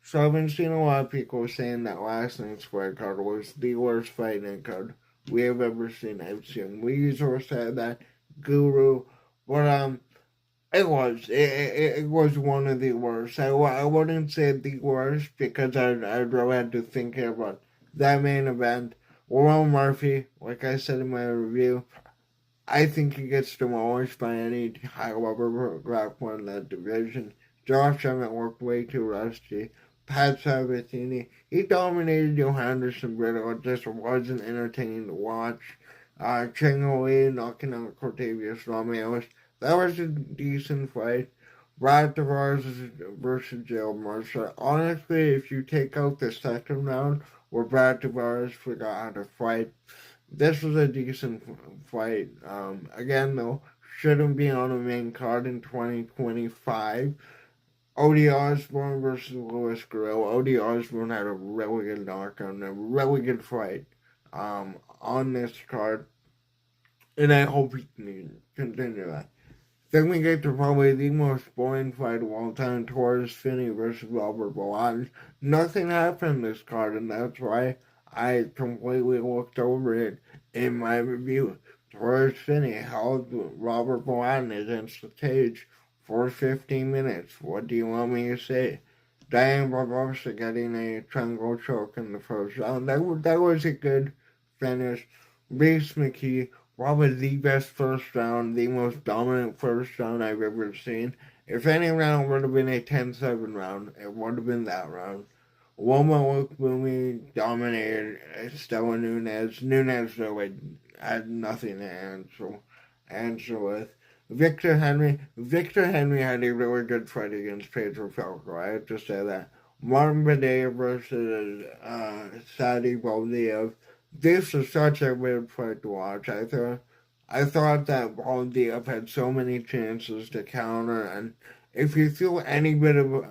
So I've been seeing a lot of people saying that last night's fight card was the worst fight night card we have ever seen. I've seen Weezer said that, Guru, but it was one of the worst. I wouldn't say the worst because I'd really had to think about that main event. Will Murphy, like I said in my review, I think he gets demolished by any high level grappler in that division. Josh Emmett worked way too rusty. Pat Sabatini, he dominated Johanderson Brittle. It just wasn't entertaining to watch. Cheng Li knocking out Cortavius Romeos. That was a decent fight. Brad Tavares versus Joe Mercer. Honestly, if you take out the second round where Brad Tavares forgot how to fight, this was a decent fight. Again, though, shouldn't be on the main card in 2025. Odie Osborne versus Louis Guerrero. Odie Osborne had a really good knockout, a really good fight on this card, and I hope he can continue that. Then we get to probably the most boring fight of all time, Torres Finney versus Robert Bolatin. Nothing happened this card, and that's why I completely looked over it in my review. Torres Finney held Robert Bolatin against the cage for 15 minutes. What do you want me to say? Diane Barbosa getting a triangle choke in the first round. That was a good finish. Reese McKee, probably the best first round, the most dominant first round I've ever seen. If any round would have been a 10-7 round, it would have been that round. Loma Lookboomy dominated Stella Nunez. Nunez really had nothing to answer with. Victor Henry had a really good fight against Pedro Falco. I have to say that. Martin Badea versus Sadi Baldiev. This was such a weird fight to watch. I thought that Baldiev had so many chances to counter, and if you threw any bit of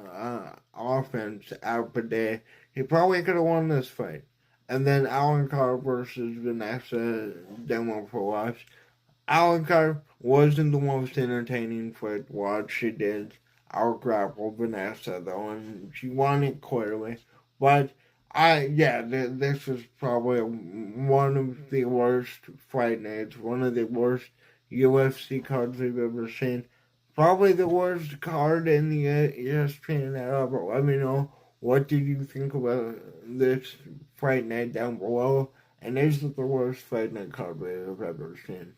offense out Badea, he probably could have won this fight. And then Alan Carr versus Vanessa Demopoulos. Alencar wasn't the most entertaining fight to watch. She did outgrapple Vanessa though, and she won it clearly. But this was probably one of the worst fight nights, one of the worst UFC cards we've ever seen. Probably the worst card in the ESPN era. But let me know, what did you think about this fight night down below? And is it the worst fight night card we've ever seen?